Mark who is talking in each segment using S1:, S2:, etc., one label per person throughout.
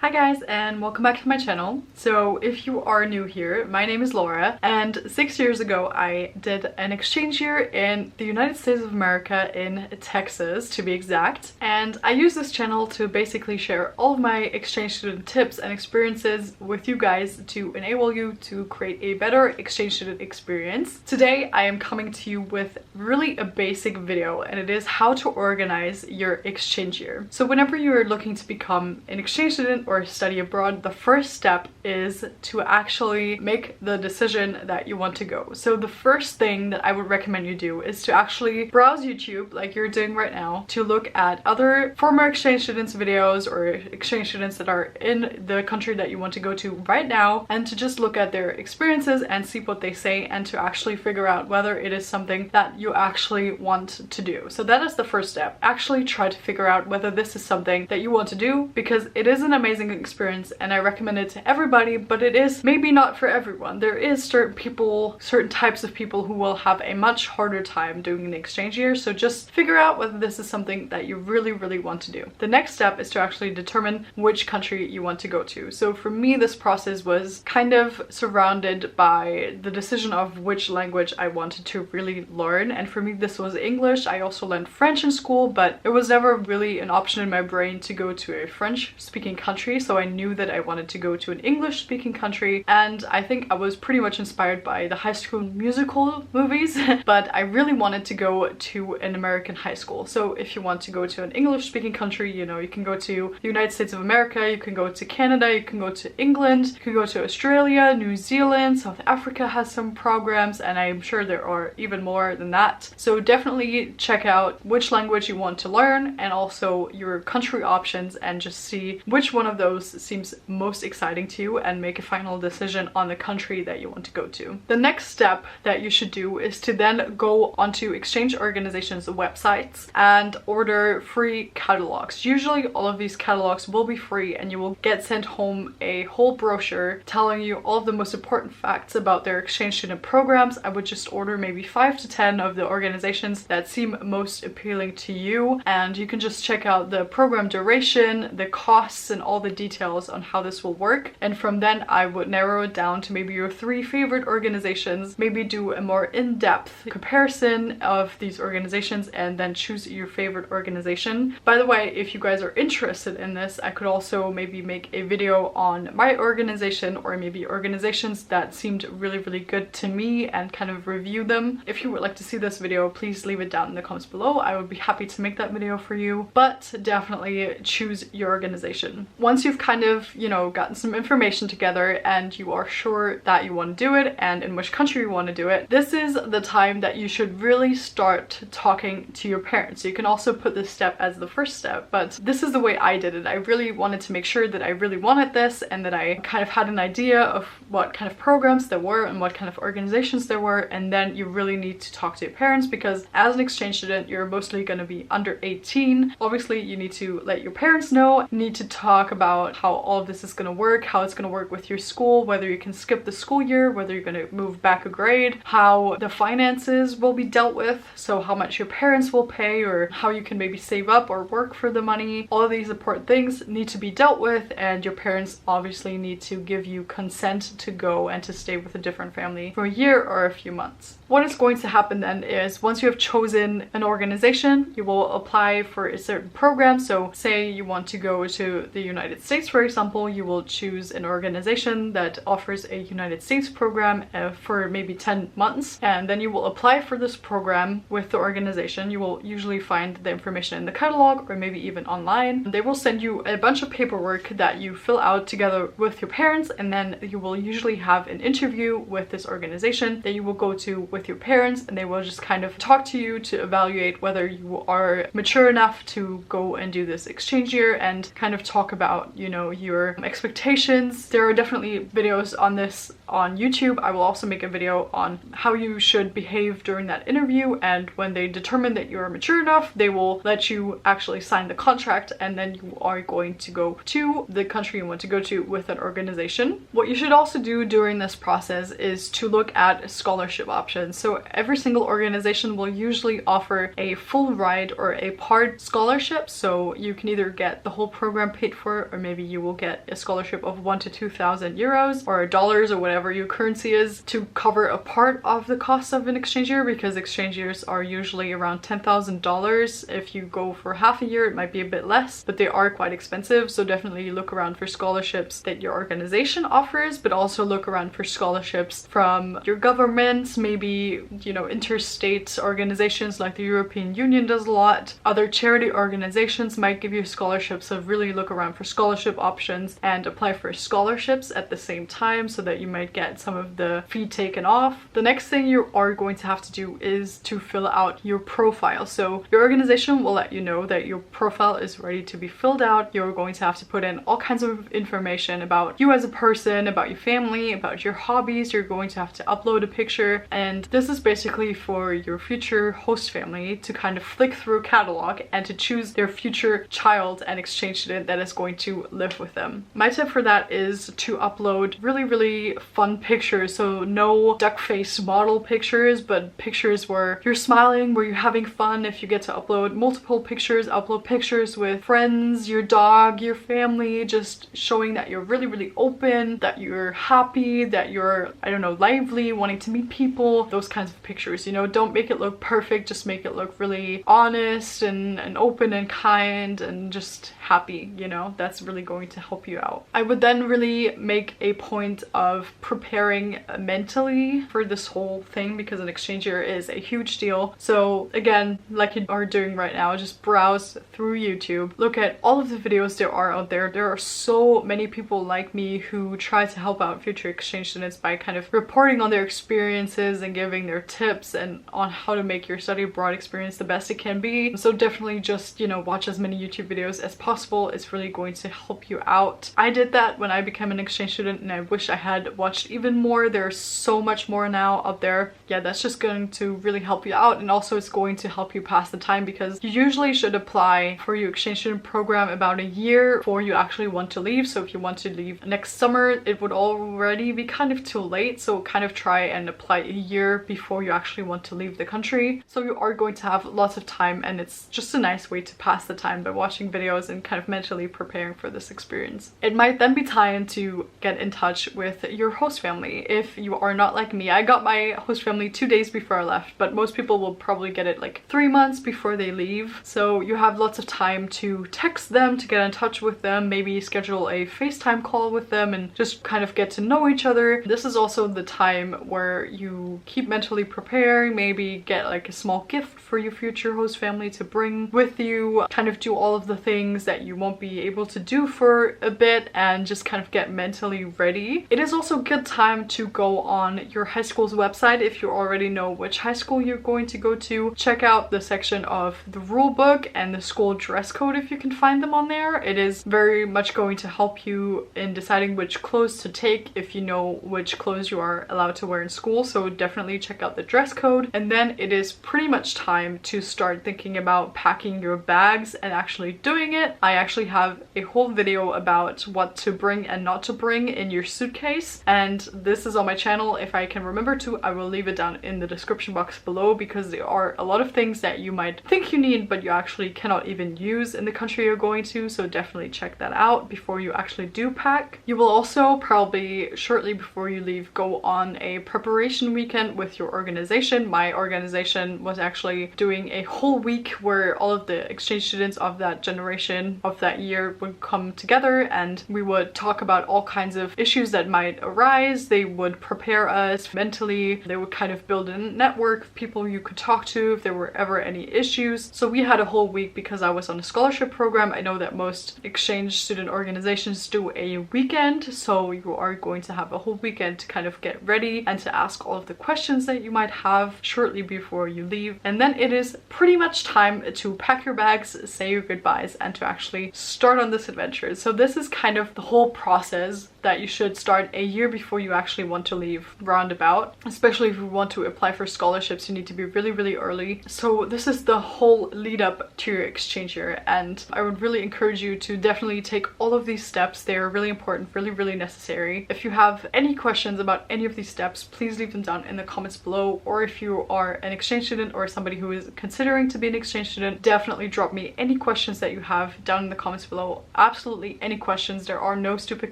S1: Hi guys, and welcome back to my channel. So if you are new here, my name is Laura, and 6 years ago I did an exchange year in the United States of America in Texas to be exact, and I use this channel to basically share all of my exchange student tips and experiences with you guys to enable you to create a better exchange student experience. Today I am coming to you with really a basic video, and it is how to organize your exchange year. So whenever you're looking to become an exchange student or study abroad, the first step is to actually make the decision that you want to go. So the first thing that I would recommend you do is to actually browse YouTube like you're doing right now to look at other former exchange students videos or exchange students that are in the country that you want to go to right now, and to just look at their experiences and see what they say, and to actually figure out whether it is something that you actually want to do. So that is the first step. Actually try to figure out whether this is something that you want to do, because it is an amazing experience and I recommend it to everybody, but it is maybe not for everyone. There is certain types of people who will have a much harder time doing an exchange year, so just figure out whether this is something that you really want to do. The next step is to actually determine which country you want to go to. So for me, this process was kind of surrounded by the decision of which language I wanted to really learn, and for me this was English. I also learned French in school, but it was never really an option in my brain to go to a French speaking country, so I knew that I wanted to go to an English speaking country, and I think I was pretty much inspired by the High School Musical movies but I really wanted to go to an American high school. So if you want to go to an English speaking country, you know, you can go to the United States of America, you can go to Canada, you can go to England, you can go to Australia, New Zealand, South Africa has some programs, and I'm sure there are even more than that. So definitely check out which language you want to learn and also your country options, and just see which one of those seems most exciting to you and make a final decision on the country that you want to go to. The next step that you should do is to then go onto exchange organizations' websites and order free catalogs. Usually all of these catalogs will be free, and you will get sent home a whole brochure telling you all of the most important facts about their exchange student programs. I would just order maybe 5 to 10 of the organizations that seem most appealing to you, and you can just check out the program duration, the costs, and all the details on how this will work. And from then I would narrow it down to maybe your 3 favorite organizations, maybe do a more in-depth comparison of these organizations, and then choose your favorite organization. By the way, if you guys are interested in this, I could also maybe make a video on my organization, or maybe organizations that seemed really good to me, and kind of review them. If you would like to see this video, please leave it down in the comments below. I would be happy to make that video for you, but definitely choose your organization. Once you've kind of, you know, gotten some information together and you are sure that you want to do it and in which country you want to do it, this is the time that you should really start talking to your parents. You can also put this step as the first step, but this is the way I did it. I really wanted to make sure that I really wanted this, and that I kind of had an idea of what kind of programs there were and what kind of organizations there were. And then you really need to talk to your parents, because as an exchange student you're mostly going to be under 18. Obviously you need to let your parents know, you need to talk about how all of this is going to work, how it's going to work with your school, whether you can skip the school year, whether you're going to move back a grade, how the finances will be dealt with, so how much your parents will pay, or how you can maybe save up or work for the money. All of these important things need to be dealt with, and your parents obviously need to give you consent to go and to stay with a different family for a year or a few months. What is going to happen then is, once you have chosen an organization, you will apply for a certain program. So say you want to go to the United States, for example, you will choose an organization that offers a United States program for maybe 10 months, and then you will apply for this program with the organization. You will usually find the information in the catalog, or maybe even online. They will send you a bunch of paperwork that you fill out together with your parents, and then you will usually have an interview with this organization that you will go to with your parents, and they will just kind of talk to you to evaluate whether you are mature enough to go and do this exchange year, and kind of talk about, you know, your expectations. There are definitely videos on this on YouTube, I will also make a video on how you should behave during that interview, and when they determine that you are mature enough, they will let you actually sign the contract, and then you are going to go to the country you want to go to with an organization. What you should also do during this process is to look at scholarship options. So every single organization will usually offer a full ride or a part scholarship, so you can either get the whole program paid for, or maybe you will get a scholarship of 1,000 to 2,000 euros or dollars or whatever your currency is to cover a part of the cost of an exchange year, because exchange years are usually around $10,000. If you go for half a year, it might be a bit less, but they are quite expensive. So definitely look around for scholarships that your organization offers, but also look around for scholarships from your governments, maybe, you know, interstate organizations like the European Union does a lot. Other charity organizations might give you scholarships, so really look around for scholarship options and apply for scholarships at the same time so that you might get some of the fee taken off. The next thing you are going to have to do is to fill out your profile. So your organization will let you know that your profile is ready to be filled out. You're going to have to put in all kinds of information about you as a person, about your family, about your hobbies. You're going to have to upload a picture, and this is basically for your future host family to kind of flick through a catalog and to choose their future child and exchange student that is going to live with them. My tip for that is to upload really fun pictures. So no duck face model pictures, but pictures where you're smiling, where you're having fun. If you get to upload multiple pictures, upload pictures with friends, your dog, your family, just showing that you're really open, that you're happy, that you're, I don't know, lively, wanting to meet people, those kinds of pictures. You know, don't make it look perfect, just make it look really honest and open and kind and just happy, you know. That's really going to help you out. I would then really make a point of preparing mentally for this whole thing, because an exchange year is a huge deal. So again, like you are doing right now, just browse through YouTube, look at all of the videos there are out there. There are so many people like me who try to help out future exchange students by kind of reporting on their experiences and giving their tips and on how to make your study abroad experience the best it can be. So definitely just, you know, watch as many YouTube videos as possible. It's really going to help you out. I did that when I became an exchange student, and I wish I had watched even more. There's so much more now out there. Yeah, that's just going to really help you out, and also it's going to help you pass the time, because you usually should apply for your exchange student program about a year before you actually want to leave. So if you want to leave next summer, it would already be kind of too late. So kind of try and apply a year before you actually want to leave the country. So you are going to have lots of time, and it's just a nice way to pass the time by watching videos and kind of mentally preparing for this experience. It might then be time to get in touch with your host family. If you are not like me, I got my host family 2 days before I left, but most people will probably get it like 3 months before they leave. So you have lots of time to text them, to get in touch with them, maybe schedule a FaceTime call with them and just kind of get to know each other. This is also the time where you keep mentally preparing, maybe get like a small gift for your future host family to bring with you, kind of do all of the things that you won't be able to do for a bit, and just kind of get mentally ready. It is also a good time to go on your high school's website. If you already know which high school you're going to go to, check out the section of the rule book and the school dress code if you can find them on there. It is very much going to help you in deciding which clothes to take if you know which clothes you are allowed to wear in school. So definitely check out the dress code. And then it is pretty much time to start thinking about packing your bags and actually doing it. I actually have a whole video about what to bring and not to bring in your suitcase, and this is on my channel. If I can remember to, I will leave it down in the description box below, because there are a lot of things that you might think you need but you actually cannot even use in the country you're going to. So definitely check that out before you actually do pack. You will also probably shortly before you leave go on a preparation weekend with your organization. My organization was actually doing a whole week where all of the exchange students of that generation of that year would come together, and we would talk about all kinds of issues that might arise. They would prepare us mentally. They would kind of build a network of people you could talk to if there were ever any issues. So we had a whole week because I was on a scholarship program. I know that most exchange student organizations do a weekend, so you are going to have a whole weekend to kind of get ready and to ask all of the questions that you might have shortly before you leave. And then it is pretty much time to pack your bags, say your goodbyes, and to actually start on this adventure. So this is kind of the whole process that you should start a year before you actually want to leave roundabout. Especially if you want to apply for scholarships, you need to be really early. So this is the whole lead up to your exchange year, and I would really encourage you to definitely take all of these steps. They are really important, really necessary. If you have any questions about any of these steps, please leave them down in the comments below, or if you are an exchange student or somebody who is considering to be an exchange student, definitely drop me any questions that you have down in the comments below. Absolutely any questions. There are no stupid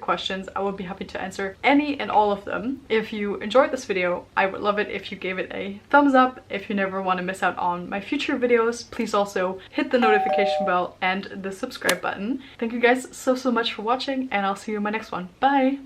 S1: questions. I would be happy to answer any and all of them. If you enjoyed this video, I would love it if you gave it a thumbs up. If you never want to miss out on my future videos, please also hit the notification bell and the subscribe button. Thank you guys so much for watching, and I'll see you in my next one. Bye!